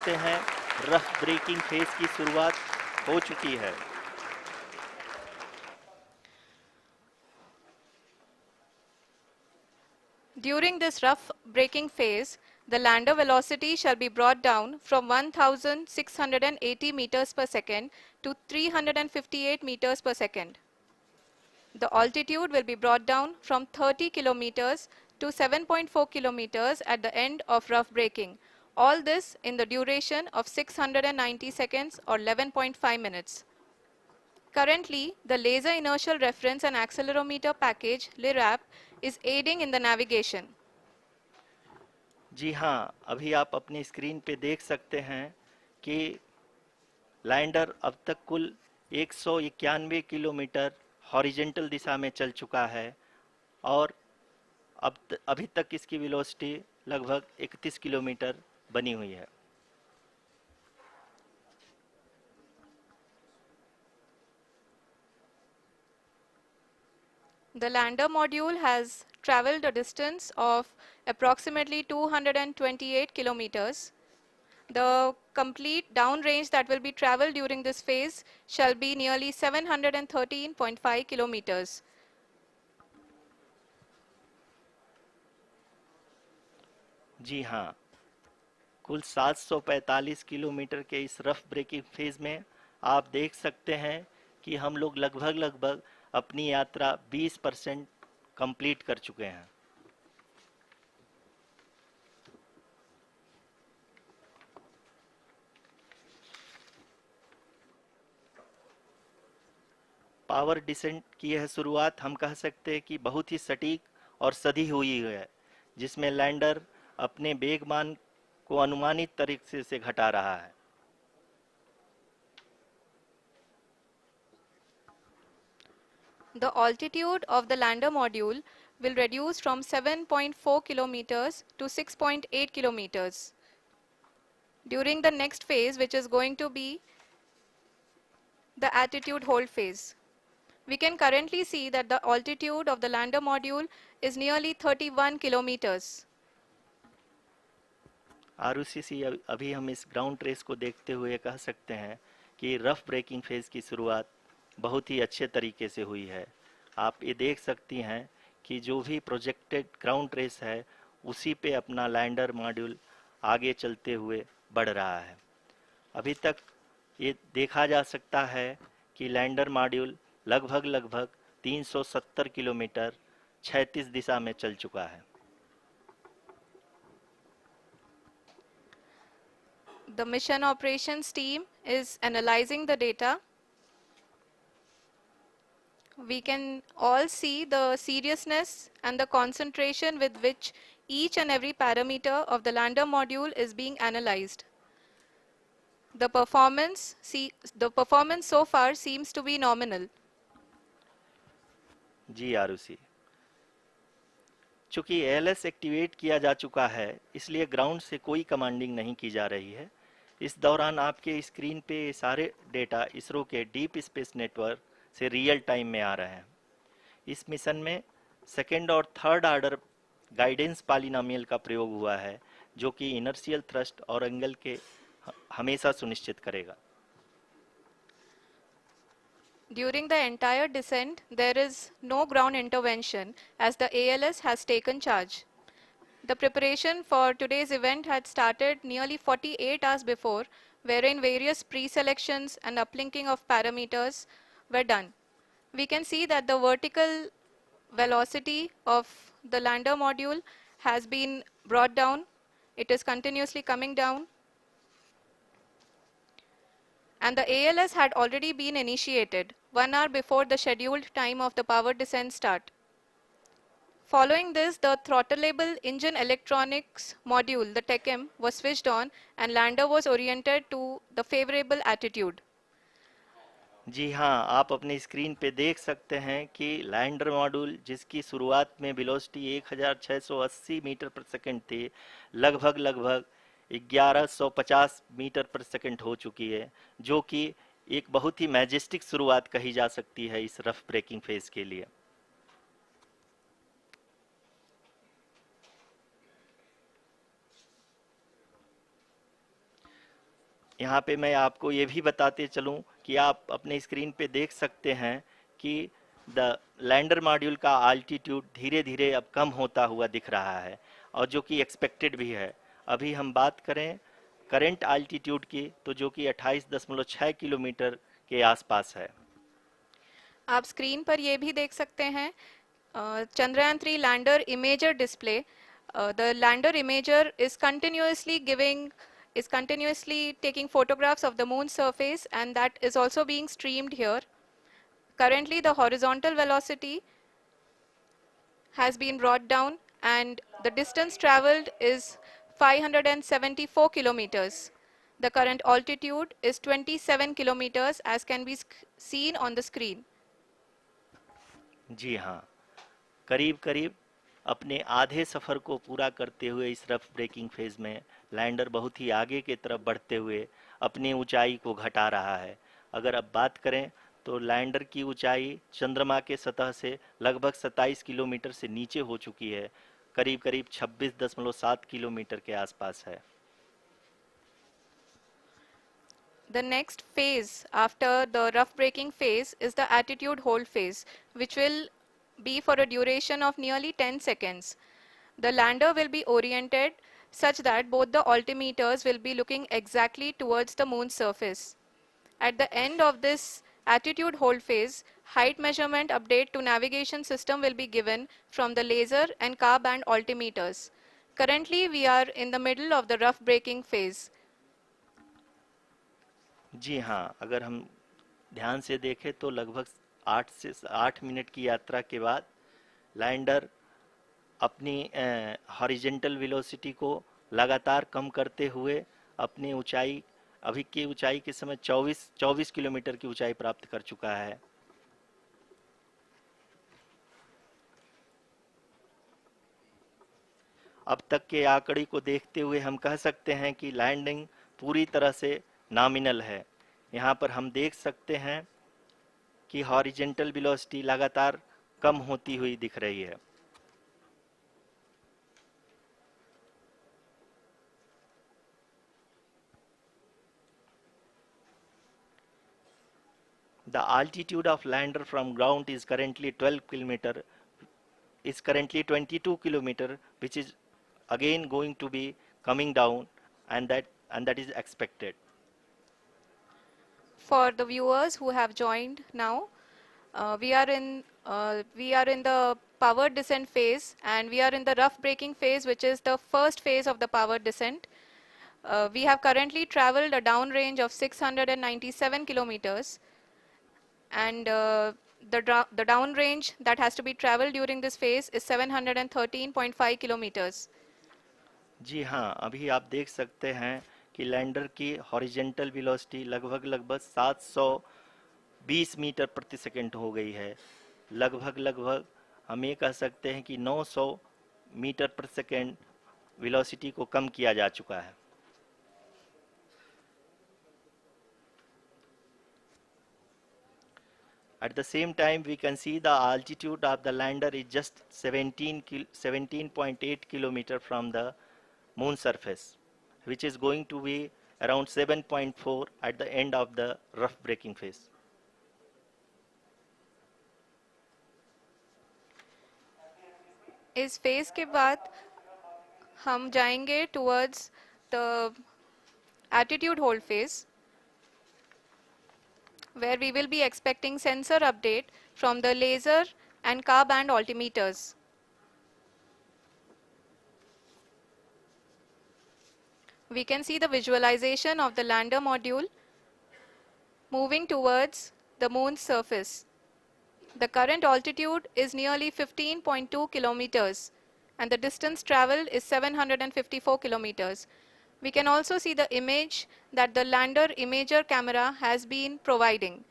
देखते हैं rough breaking phase की शुरुआत हो चुकी है। During this rough braking phase, the lander velocity shall be brought down from 1680 meters per second to 358 meters per second. The altitude will be brought down from 30 kilometers to 7.4 kilometers at the end of rough braking. All this in the duration of 690 seconds or 11.5 minutes. Currently, the Laser Inertial Reference and Accelerometer package (LIRAP) is aiding in the navigation. जी हाँ, अभी आप अपनी screen पे देख सकते हैं कि lander अब तक कुल 191 किलोमीटर हॉरिजेंटल दिशा में चल चुका है और अभी तक इसकी वेलोसिटी लगभग 31 किलोमीटर बनी हुई है। The lander module has traveled a distance of approximately 228 kilometers. The complete downrange that will be traveled during this phase shall be nearly 713.5 kilometers. जी हाँ, कुल 745 किलोमीटर के इस रफ ब्रेकिंग फेज में आप देख सकते हैं कि हम लोग लगभग लगभग अपनी यात्रा 20% कंप्लीट कर चुके हैं। पावर डिसेंट की यह शुरुआत हम कह सकते हैं कि बहुत ही सटीक और सधी हुई है, जिसमें लैंडर अपने वेगमान को अनुमानित तरीके से घटा रहा है। The altitude of the lander module will reduce from 7.4 kilometers to 6.8 kilometers. During the next phase, which is going to be the attitude hold phase. We can currently see that the altitude of the lander module is nearly 31 kilometers. Arushi, अभी हम इस ground race को देखते हुए कह सकते हैं कि रफ ब्रेकिंग फेज की शुरुआत बहुत ही अच्छे तरीके से हुई है। आप ये देख सकती हैं कि जो भी प्रोजेक्टेड ग्राउंड रेस है उसी पे अपना लैंडर मॉड्यूल आगे चलते हुए बढ़ रहा है। अभी तक ये देखा जा सकता है कि लैंडर मॉड्यूल लगभग लगभग 370 किलोमीटर क्षैतिज दिशा में चल चुका है। The mission operations team is analyzing the data. We can all see the seriousness and the concentration with which each and every parameter of the lander module is being analyzed. The performance so far seems to be nominal. जी आरुषि, चूंकि ALS activate किया जा चुका है इसलिए ground से कोई commanding नहीं की जा रही है। इस दौरान आपके स्क्रीन पे सारे डेटा इसरो के डीप स्पेस नेटवर्क से रियल टाइम में आ रहे हैं। इस मिशन में सेकेंड और थर्ड ऑर्डर गाइडेंस पॉलिनोमियल का प्रयोग हुआ है, जो कि इनर्शियल थ्रस्ट और एंगल के हमेशा सुनिश्चित करेगा। During the entire descent, there is no ground intervention as the ALS has taken charge. The preparation for today's event had started nearly 48 hours before, wherein various pre-selections and uplinking of parameters were done. We can see that the vertical velocity of the lander module has been brought down. It is continuously coming down. And the ALS had already been initiated 1 hour before the scheduled time of the power descent start. Following this, the throttleable engine electronics module, the TECM, was switched on and lander was oriented to the favorable attitude. जी हाँ, आप अपनी screen पे देख सकते हैं कि lander module जिसकी शुरुआत में वेलोसिटी 1680 मीटर पर सेकंड थी, लगभग लगभग 1150 मीटर पर सेकंड हो चुकी है, जो कि एक बहुत ही मैजेस्टिक शुरुआत कही जा सकती है इस रफ ब्रेकिंग फेज के लिए। यहाँ पे मैं आपको ये भी बताते चलूँ कि आप अपने स्क्रीन पे देख सकते हैं कि द लैंडर मॉड्यूल का आल्टीट्यूड धीरे धीरे अब कम होता हुआ दिख रहा है, और जो कि एक्सपेक्टेड भी है। अभी हम बात करें करंट आल्टीट्यूड की, तो जो कि 28.6 किलोमीटर के आसपास है। आप स्क्रीन पर ये भी देख सकते हैं Chandrayaan 3 lander imager display. The lander imager is continuously taking photographs of the moon's surface, and that is also being streamed here. Currently the horizontal velocity has been brought down and the distance traveled is 574 kilometers. The current altitude is 27 kilometers as can be seen on the screen. जी हाँ, करीब करीब अपने आधे सफ़र को पूरा करते हुए इस रफ ब्रेकिंग फेज में लैंडर बहुत ही आगे की तरफ बढ़ते हुए अपनी ऊंचाई को घटा रहा है। अगर अब बात करें तो लैंडर की ऊंचाई चंद्रमा के सतह से लगभग 27 किलोमीटर से नीचे हो चुकी है, करीब करीब 26.7 किलोमीटर के आसपास है। The next phase after the rough braking phase is the attitude hold phase, which will be for a duration of nearly 10 seconds. The lander will be oriented such that both the altimeters will be looking exactly towards the moon's surface. At the end of this attitude hold phase, height measurement update to navigation system will be given from the laser and car band altimeters. Currently, we are in the middle of the rough braking phase. जी हाँ, अगर हम ध्यान से देखें तो लगभग 8 minute की यात्रा के बाद लैंडर अपनी हॉरिजेंटल वेलोसिटी को लगातार कम करते हुए अपनी ऊंचाई, अभी की ऊंचाई के समय 24 किलोमीटर की ऊंचाई प्राप्त कर चुका है। अब तक के आंकड़े को देखते हुए हम कह सकते हैं कि लैंडिंग पूरी तरह से नॉमिनल है। यहाँ पर हम देख सकते हैं कि हॉरिजेंटल वेलोसिटी लगातार कम होती हुई दिख रही है। The altitude of lander from ground is currently 22 kilometer, which is again going to be coming down, and that is expected. For the viewers who have joined now, we are in the powered descent phase, and we are in the rough braking phase, which is the first phase of the powered descent. We have currently traveled a downrange of 697 kilometers, and the downrange that has to be traveled during this phase is 713.5 kilometers. जी हाँ, अभी आप देख सकते हैं कि lander की horizontal velocity लगभग 720 metre प्रति सेकंड हो गई है। लगभग हम ये कह सकते हैं कि 900 मीटर प्रति सेकंड वेलोसिटी को कम किया जा चुका है। At the same time, we can see the altitude of the lander is just 17.8 kilometer from the moon surface, which is going to be around 7.4 at the end of the rough braking phase. इस phase के बाद हम जाएंगे towards the attitude hold phase, where we will be expecting sensor update from the laser and car band altimeters. We can see the visualization of the lander module moving towards the moon's surface. The current altitude is nearly 15.2 kilometers and the distance traveled is 754 kilometers. We can also see the image that the lander imager camera has been providing.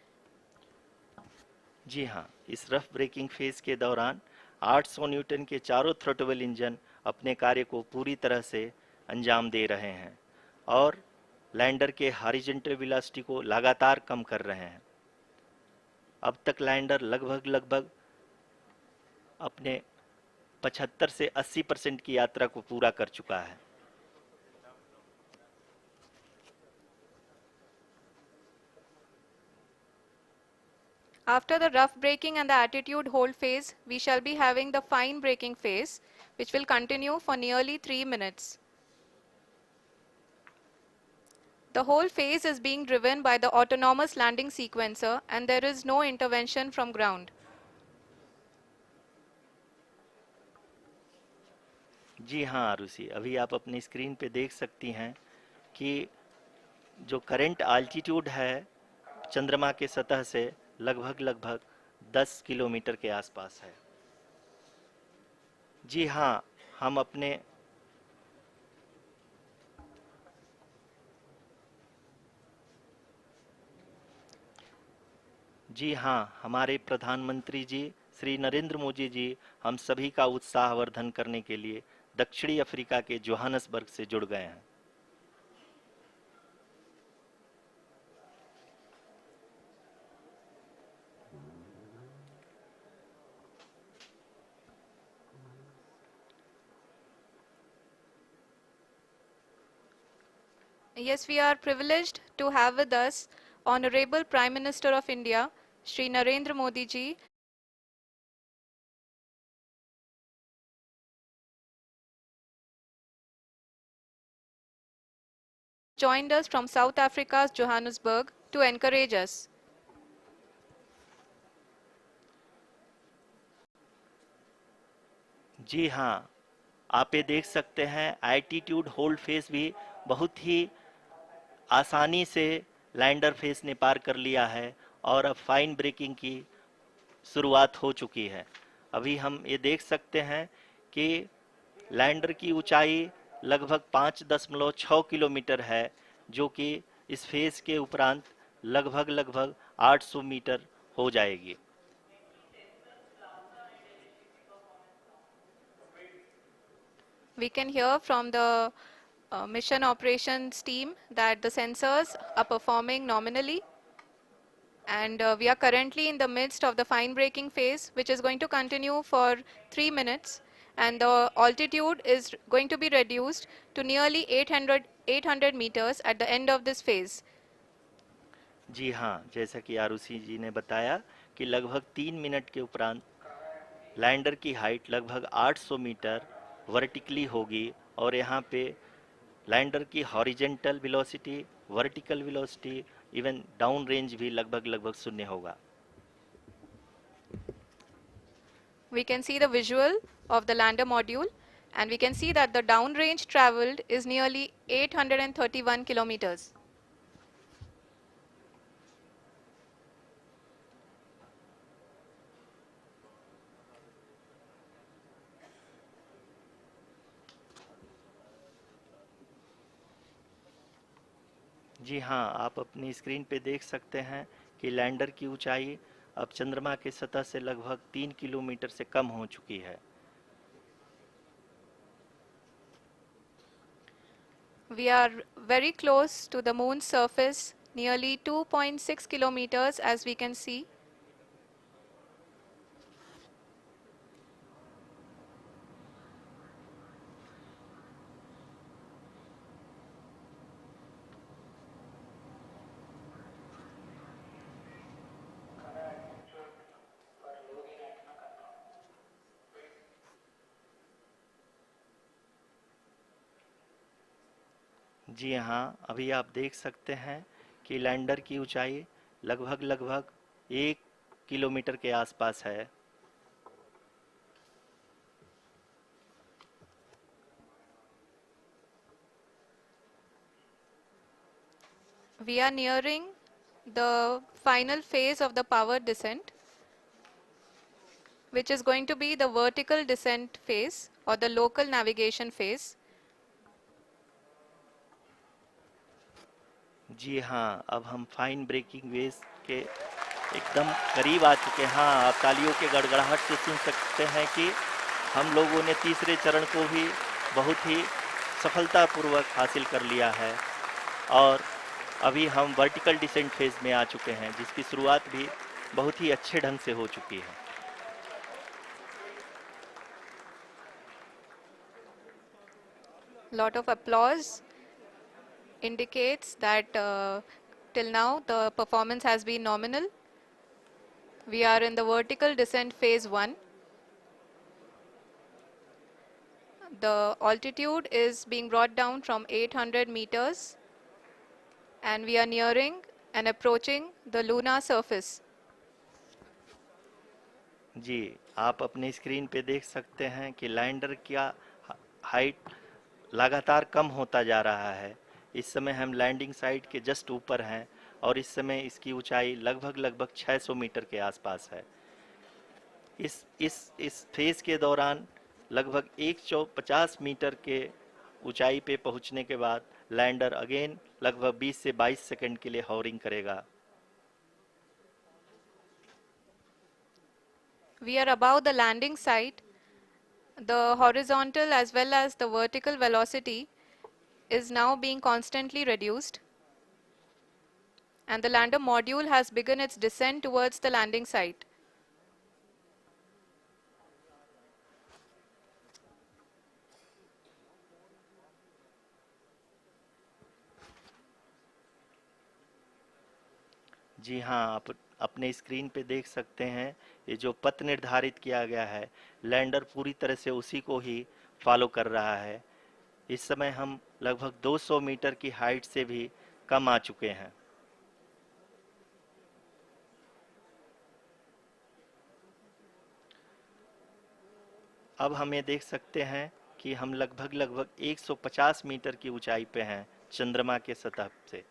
जी हाँ, इस rough breaking phase के दौरान 800 Newton के चारों throttle engine अपने कार्य को पूरी तरह से अंजाम दे रहे हैं और लैंडर के हॉरिजॉन्टल वेलोसिटी को लगातार कम कर रहे हैं। अब तक लैंडर लगभग अपने 75 से 80% की यात्रा को पूरा कर चुका है। After the rough braking and the attitude hold phase, we shall be having the fine braking phase, which will continue for nearly 3 minutes. The whole phase is being driven by the autonomous landing sequencer and there is no intervention from ground. जी हाँ आरुषि, अभी आप अपनी screen पे देख सकती हैं कि जो करंट आल्टीट्यूड है चंद्रमा के सतह से लगभग लगभग 10 किलोमीटर के आसपास है। जी हाँ, हम अपने जी हाँ, हमारे प्रधानमंत्री जी श्री नरेंद्र मोदी जी हम सभी का उत्साहवर्धन करने के लिए दक्षिणी अफ्रीका के जोहानसबर्ग से जुड़ गए हैं। Yes, we are privileged to have with us Honorable Prime Minister of India, Shri Narendra Modi ji, joined us from South Africa's Johannesburg to encourage us. जी हाँ, आप ये देख सकते हैं एल्टीट्यूड होल्ड फेस भी बहुत ही आसानी से लैंडर फेस ने पार कर लिया है और अब फाइन ब्रेकिंग की शुरुआत हो चुकी है। अभी हम ये देख सकते हैं कि लैंडर की ऊंचाई लगभग 5.6 किलोमीटर है, जो कि इस फेस के उपरांत लगभग लगभग 800 मीटर हो जाएगी। We can hear from the mission operations team that the sensors are performing nominally and we are currently in the midst of the fine braking phase, which is going to continue for 3 minutes and the altitude is going to be reduced to nearly 800 meters at the end of this phase. जी हाँ, जैसा कि आरुषि जी ने बताया कि लगभग 3 minute के उपरांत lander की हाइट लगभग 800 मीटर वर्टिकली होगी और यहाँ पे लैंडर की horizontal velocity, vertical velocity, even down range भी लगभग लगभग शून्य होगा। We can see the visual of the lander module and we can see that the downrange traveled is nearly 831 kilometers. जी हाँ, आप अपनी स्क्रीन पे देख सकते हैं कि लैंडर की ऊंचाई अब चंद्रमा के सतह से लगभग 3 किलोमीटर से कम हो चुकी है। We are very close to the moon's surface, nearly 2.6 kilometers as we can see. जी हाँ, अभी आप देख सकते हैं कि लैंडर की ऊंचाई लगभग लगभग 1 किलोमीटर के आसपास है। We are nearing the final phase of the power descent, which is going to be the vertical descent phase or the local navigation phase. जी हाँ, अब हम फाइन ब्रेकिंग वेव के एकदम करीब आ चुके हैं। हाँ, आप तालियों के गड़गड़ाहट से सुन सकते हैं कि हम लोगों ने तीसरे चरण को भी बहुत ही सफलतापूर्वक हासिल कर लिया है और अभी हम वर्टिकल डिसेंट फेज में आ चुके हैं, जिसकी शुरुआत भी बहुत ही अच्छे ढंग से हो चुकी है। Lot of applause indicates that till now the performance has been nominal. We are in the vertical descent phase 1. The altitude is being brought down from 800 meters and we are nearing and approaching the lunar surface. जी, आप अपनी screen पे देख सकते हैं कि lander का height लगातार कम होता जा रहा है। इस समय हम लैंडिंग साइट के जस्ट ऊपर हैं और इस समय इसकी ऊंचाई लगभग 600 मीटर के आसपास है। इस फेज के दौरान लगभग 150 मीटर के ऊंचाई पे पहुंचने के बाद लैंडर अगेन लगभग 20 से 22 सेकंड के लिए हॉवरिंग करेगा। We are above the landing site. The horizontal as well as the vertical velocity is now being constantly reduced. And the lander module has begun its descent towards the landing site. जी हाँ, आप अपने screen पे देख सकते हैं ये जो पथ निर्धारित किया गया है, लैंडर पूरी तरह से उसी को ही फॉलो कर रहा है। इस समय हम लगभग 200 मीटर की हाइट से भी कम आ चुके हैं। अब हम ये देख सकते हैं कि हम लगभग 150 मीटर की ऊंचाई पे हैं चंद्रमा के सतह से।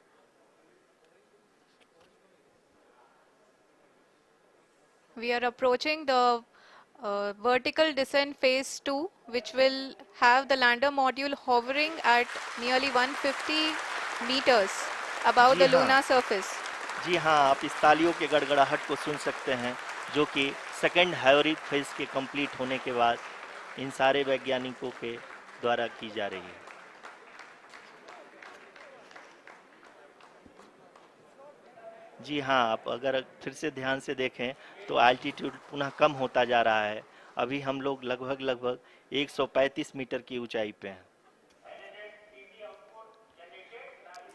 We are approaching the vertical descent phase 2, which will have the lander module hovering at nearly 150 meters above ji the हाँ। lunar surface. जी हाँ, आप इस तालियों के गड़गड़ाहट को सुन सकते हैं जो कि सेकंड हाइब्रिड फेज के कंप्लीट होने के बाद इन सारे वैज्ञानिकों के द्वारा की जा रही है। जी हाँ, आप अगर फिर से ध्यान से देखें तो एल्टीट्यूड पुनः कम होता जा रहा है। अभी हम लोग लगभग 135 मीटर की ऊंचाई पे हैं।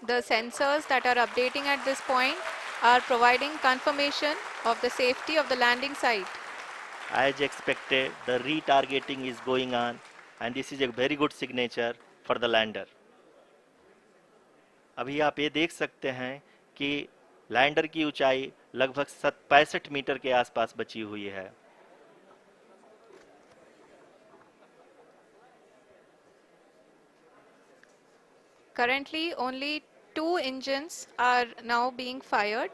The sensors that are updating at this point are providing confirmation of the safety of the landing site. As expected, the retargeting is going on and this is a very good signature for the lander. अभी आप ये देख सकते हैं कि lander की ऊंचाई लगभग 65 मीटर के आसपास बची हुई है। Currently, only 2 engines are now being fired,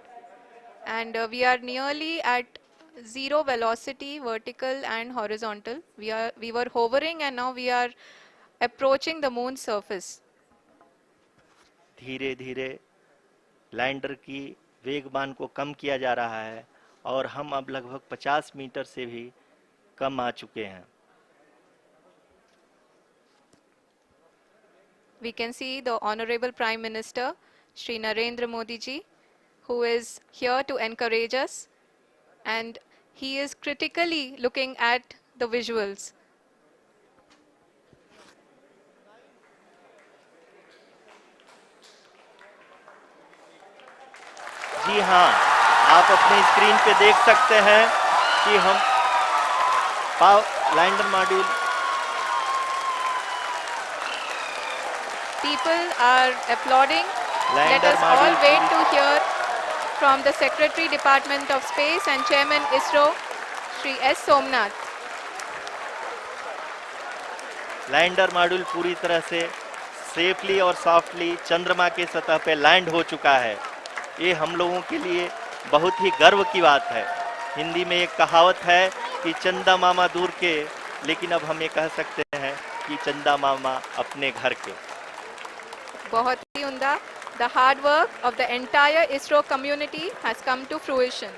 and we are nearly at zero velocity, vertical and horizontal. We were hovering, and now we are approaching the moon's surface. धीरे धीरे लैंडर की वेगमान को कम किया जा रहा है और हम अब लगभग 50 मीटर से भी कम आ चुके हैं। We can see the Honorable Prime Minister, Shri Narendra Modi ji, who is here to encourage us, and he is critically looking at the visuals. जी हाँ, आप अपनी स्क्रीन पे देख सकते हैं कि हम lander module People are applauding. Let lander us all module wait to hear from the Secretary Department of Space and Chairman ISRO, Shri S. Somnath. Lander module पूरी तरह से सेफली और सॉफ्टली चंद्रमा के सतह पे लैंड हो चुका है। ये हम लोगों के लिए बहुत ही गर्व की बात है। हिंदी में एक कहावत है कि चंदा मामा दूर के, लेकिन अब हम ये कह सकते हैं कि चंदा मामा अपने घर के। बहुत ही उम्दा. The hard work of the entire ISRO community has come to fruition.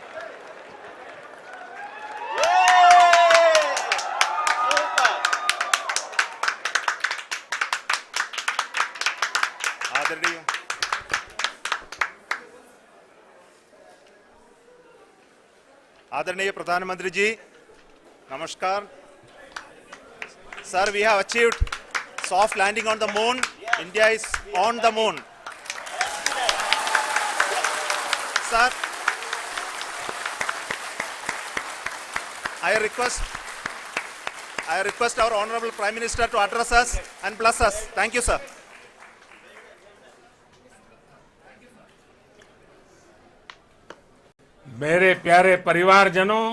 आदरणीय आदरणीय प्रधानमंत्री जी, नमस्कार. Sir, we have achieved soft landing on the moon. India is on the moon. Sir, I request our Honorable Prime Minister to address us and bless us. Thank you, sir. मेरे प्यारे परिवारजनों,